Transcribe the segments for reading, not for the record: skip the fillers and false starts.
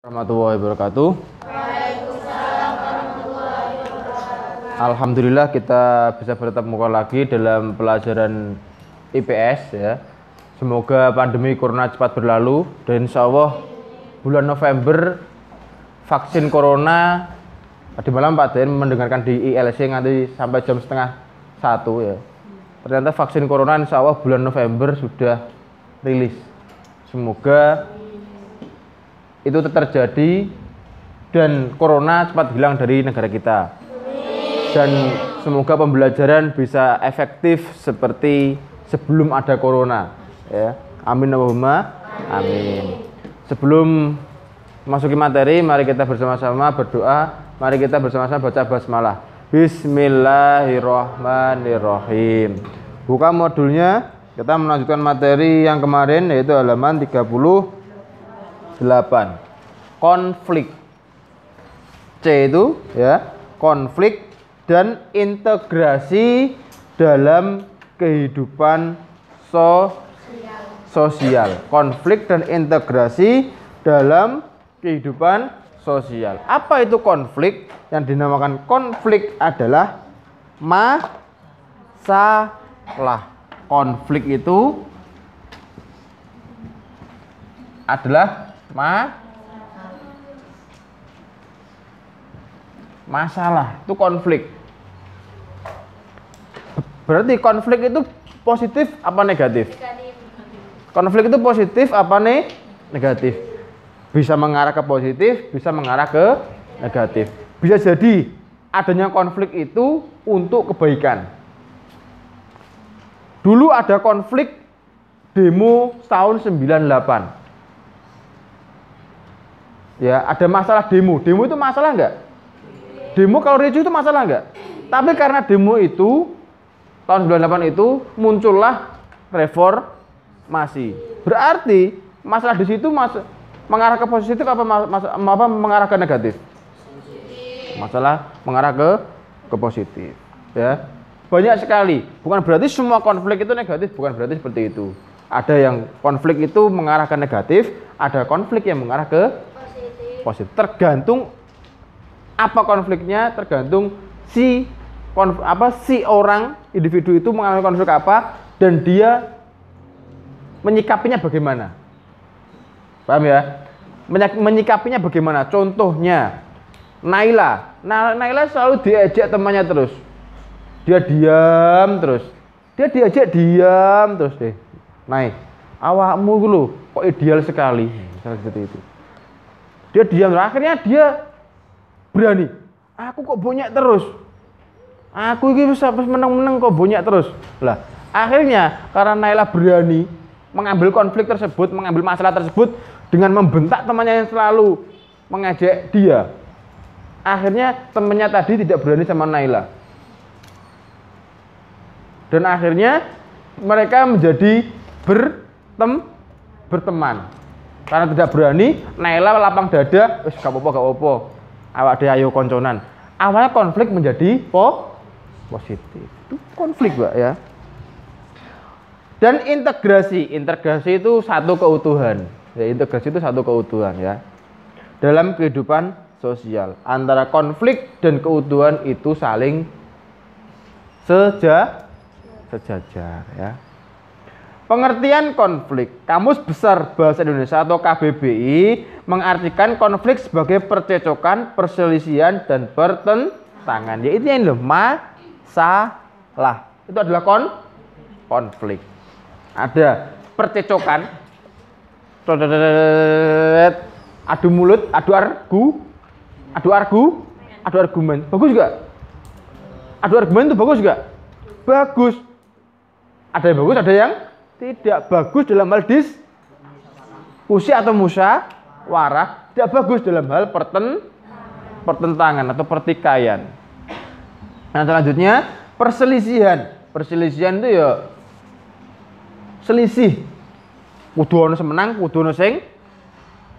Warahmatullahi wabarakatuh. Alhamdulillah kita bisa bertatap muka lagi dalam pelajaran IPS ya. Semoga pandemi corona cepat berlalu dan insya Allah bulan November vaksin corona tadi malam Pak Den mendengarkan di ILC nanti sampai jam setengah 1 ya. Ternyata vaksin corona insya Allah bulan November sudah rilis. Semoga itu terjadi dan corona cepat hilang dari negara kita. Dan semoga pembelajaran bisa efektif seperti sebelum ada corona ya. Amin Allahumma amin. Sebelum masuki materi, mari kita bersama-sama berdoa. Mari kita bersama-sama baca basmalah. Bismillahirrahmanirrahim. Buka modulnya, kita melanjutkan materi yang kemarin yaitu halaman 38. Konflik. C itu ya, konflik dan integrasi dalam kehidupan sosial. Konflik dan integrasi dalam kehidupan sosial. Apa itu konflik? Yang dinamakan konflik adalah masalah. Konflik itu adalah masalah, itu konflik. Berarti konflik itu positif apa negatif? Konflik itu positif apa negatif? Bisa mengarah ke positif, bisa mengarah ke negatif. Bisa jadi adanya konflik itu untuk kebaikan. Dulu ada konflik demo tahun 98. Ya, ada masalah demo. Demo itu masalah enggak? Demo kalau ricu itu masalah enggak? Tapi karena demo itu tahun 98 itu muncullah reformasi. Berarti masalah di situ mengarah ke positif apa mengarah ke negatif? Masalah mengarah ke positif, ya. Banyak sekali. Bukan berarti semua konflik itu negatif, bukan berarti seperti itu. Ada yang konflik itu mengarah ke negatif, ada konflik yang mengarah ke positif. Tergantung apa konfliknya, tergantung si orang individu itu mengalami konflik apa dan dia menyikapinya bagaimana. Paham ya? Menyikapinya bagaimana? Contohnya Naila selalu diajak temannya terus. Dia diam terus. Dia diajak diam terus deh. Naik. Awakmu dulu kok ideal sekali. Misalnya seperti itu. Dia diam, akhirnya dia berani. Aku kok banyak terus. Aku ini bisa menang-menang kok banyak terus. Lah, akhirnya karena Naila berani mengambil konflik tersebut, mengambil masalah tersebut dengan membentak temannya yang selalu mengejek dia. Akhirnya temannya tadi tidak berani sama Naila. Dan akhirnya mereka menjadi berteman. Karena tidak berani, Naila lapang dada, gak apa-apa. Awak dhewe ayo konconan. Awalnya konflik menjadi positif. Itu konflik, Mbak ya. Dan integrasi itu satu keutuhan. Ya, integrasi itu satu keutuhan ya. Dalam kehidupan sosial, antara konflik dan keutuhan itu saling sejajar ya. Pengertian konflik. Kamus Besar Bahasa Indonesia atau KBBI mengartikan konflik sebagai percecokan, perselisihan dan pertentangan. Yaitu yang masalah. Itu adalah konflik. Ada percecokan, adu mulut, adu argumen. Bagus juga. Adu argumen itu bagus juga. Bagus. Ada yang bagus, ada yang tidak bagus dalam hal diskusi atau musyawarah, tidak bagus dalam hal pertentangan atau pertikaian. Nah, selanjutnya perselisihan. Perselisihan itu ya selisih. Kudu ono menang, kudu ono sing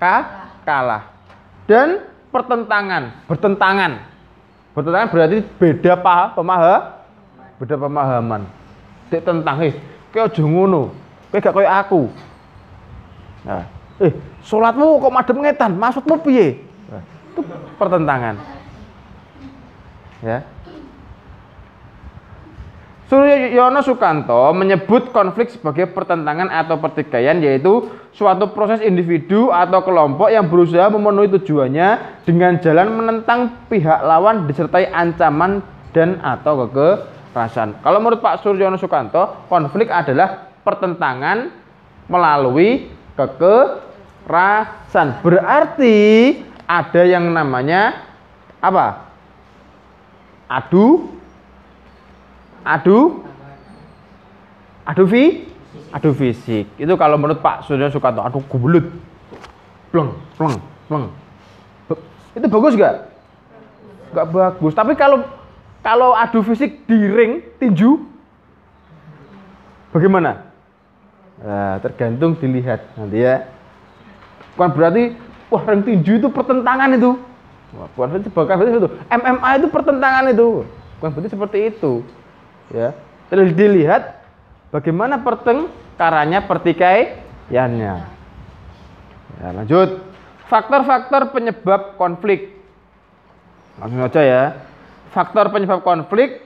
kalah. Dan bertentangan berarti beda pemahaman. Dek tentang kowe aja ngono. Kowe gak koyo aku. Nah, Salatmu kok madhep ngetan, maksudmu piye? Itu pertentangan. Ya. Suryono Sukanto menyebut konflik sebagai pertentangan atau pertikaian, yaitu suatu proses individu atau kelompok yang berusaha memenuhi tujuannya dengan jalan menentang pihak lawan disertai ancaman dan atau kekerasan. Kalau menurut Pak Suryono Sukanto, konflik adalah pertentangan melalui kekerasan. Berarti ada yang namanya apa? Adu fisik. Itu kalau menurut Pak Suryono Sukanto, adu gubelut. Pleng. Itu bagus nggak? Nggak bagus. Tapi kalau adu fisik di ring tinju, bagaimana? Nah, tergantung dilihat nanti ya. Bukan berarti wah ring tinju itu pertentangan itu. Bukan berarti itu. MMA itu pertentangan itu. Bukan berarti seperti itu. Ya, terus dilihat bagaimana pertengkarannya, pertikaiannya. Ya, lanjut. Faktor-faktor penyebab konflik. Langsung aja ya. Faktor penyebab konflik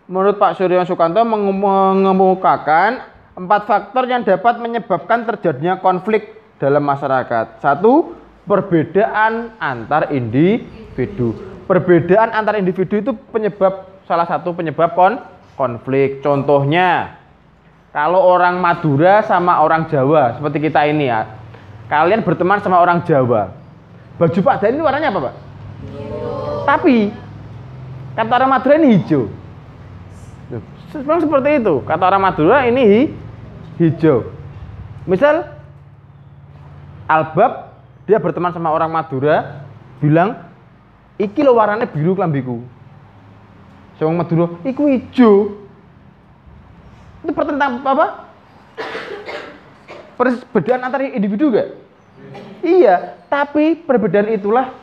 menurut Pak Suryono Sukanto mengemukakan 4 faktor yang dapat menyebabkan terjadinya konflik dalam masyarakat. 1. Perbedaan antar individu. Perbedaan antar individu itu salah satu penyebab konflik. Contohnya, kalau orang Madura sama orang Jawa, seperti kita ini ya, kalian berteman sama orang Jawa, baju Pak Dan ini warnanya apa, Pak? Biru. Tapi kata orang Madura ini hijau. Memang seperti itu. Kata orang Madura ini hijau. Misal Albab dia berteman sama orang Madura, bilang, "Iki lo warnanya biru klambiku." Wong Madura, iku ijo. Itu pertentang apa? Perbedaan antara individu gak? Iya, tapi perbedaan itulah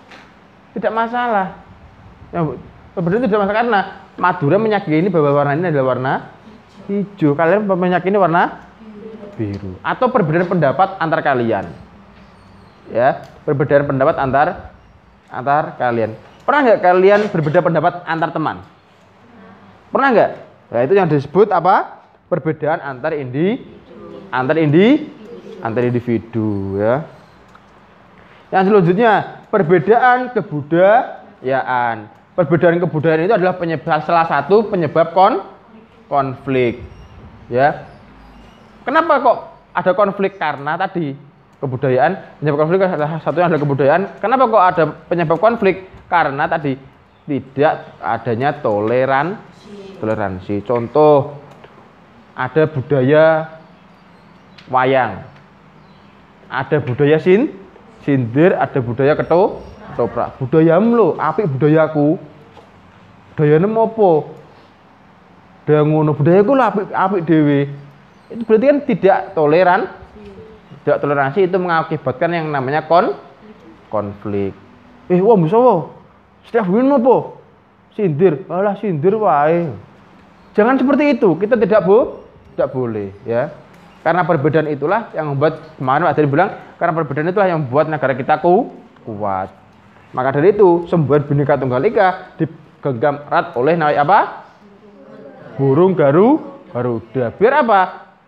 tidak masalah. Perbedaan itu tidak masalah karena Madura meyakini bahwa warna ini adalah warna hijau. Kalian meyakini warna biru. Atau perbedaan pendapat antar kalian. Ya, perbedaan pendapat antar kalian. Pernah nggak kalian berbeda pendapat antar teman? Pernah nggak? Nah, itu yang disebut apa? Perbedaan antar individu ya. Yang selanjutnya, perbedaan kebudayaan. Perbedaan kebudayaan itu adalah salah satu penyebab konflik. Ya. Kenapa kok ada konflik? Karena tadi kebudayaan, penyebab konflik salah satunya adalah kebudayaan. Kenapa kok ada penyebab konflik? Karena tadi tidak adanya toleransi. Contoh, ada budaya wayang, ada budaya sindir, ada budaya ketoprak. Budayamu lo, apik budayaku. Budayane mopo? Budaya ngono, budayaku lah apik dhewe. Itu berarti kan tidak toleransi, itu mengakibatkan yang namanya konflik. Wah bisa wo. Setiap bulan mopo? Sindir, alah sindir wae. Jangan seperti itu, kita tidak boleh ya. Karena perbedaan itulah yang membuat, kemarin Pak Dari bilang, karena perbedaan itulah yang membuat negara kita kuat. Maka dari itu, semboyan Bhinneka Tunggal Ika digenggam erat oleh apa? Burung Garuda. Biar apa?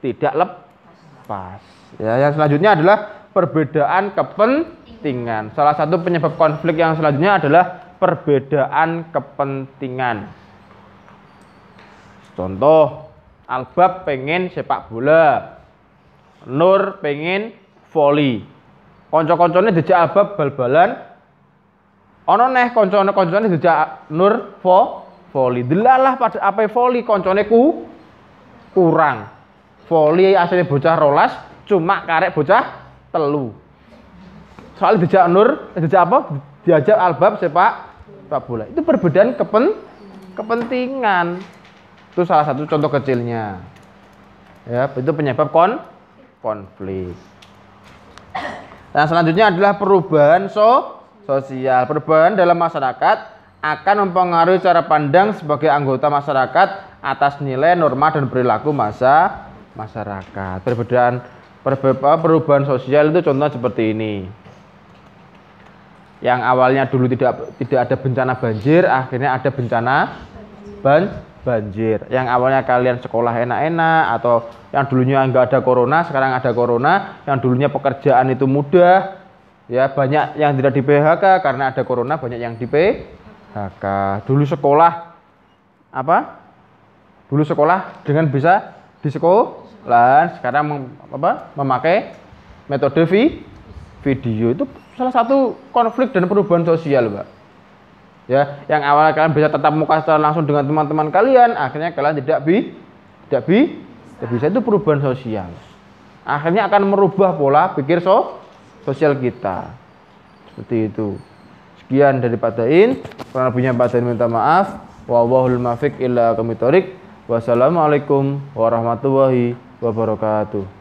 Tidak lepas. Ya, yang selanjutnya adalah perbedaan kepentingan. Salah satu penyebab konflik yang selanjutnya adalah perbedaan kepentingan. Contoh, Albab pengen sepak bola, Nur pengen voli. Konco-koncone dijak Albab bal-balan, ono neh koncone dijak Nur voli. Delalah pada apa voli koncone kurang. Voli asline bocah 12, cuma karek bocah 3. Soalnya dijak Nur, dijak apa? Diajak Albab sepak bola. Itu perbedaan kepentingan. Itu salah satu contoh kecilnya. Ya, itu penyebab konflik. Yang selanjutnya adalah perubahan sosial. Perubahan dalam masyarakat akan mempengaruhi cara pandang sebagai anggota masyarakat atas nilai, norma dan perilaku masyarakat. Perbedaan Perubahan sosial itu contoh seperti ini. Yang awalnya dulu tidak ada bencana banjir, akhirnya ada bencana banjir. Yang awalnya kalian sekolah enak-enak, atau yang dulunya nggak ada corona, sekarang ada corona. Yang dulunya pekerjaan itu mudah, ya banyak yang tidak di PHK karena ada corona, banyak yang di PHK. Dulu sekolah Dulu sekolah dengan bisa di sekolah, sekarang memakai metode video. Itu salah satu konflik dan perubahan sosial, Mbak. Ya, yang awalnya kalian bisa tatap muka secara langsung dengan teman-teman kalian, akhirnya kalian tidak bisa. Itu perubahan sosial. Akhirnya akan merubah pola pikir sosial kita. Seperti itu. Sekian dari Pak Dain. Kurang lebihnya Pak Dain minta maaf. Wallahul muwaffiq ila aqwamit thoriq. Wassalamualaikum warahmatullahi wabarakatuh.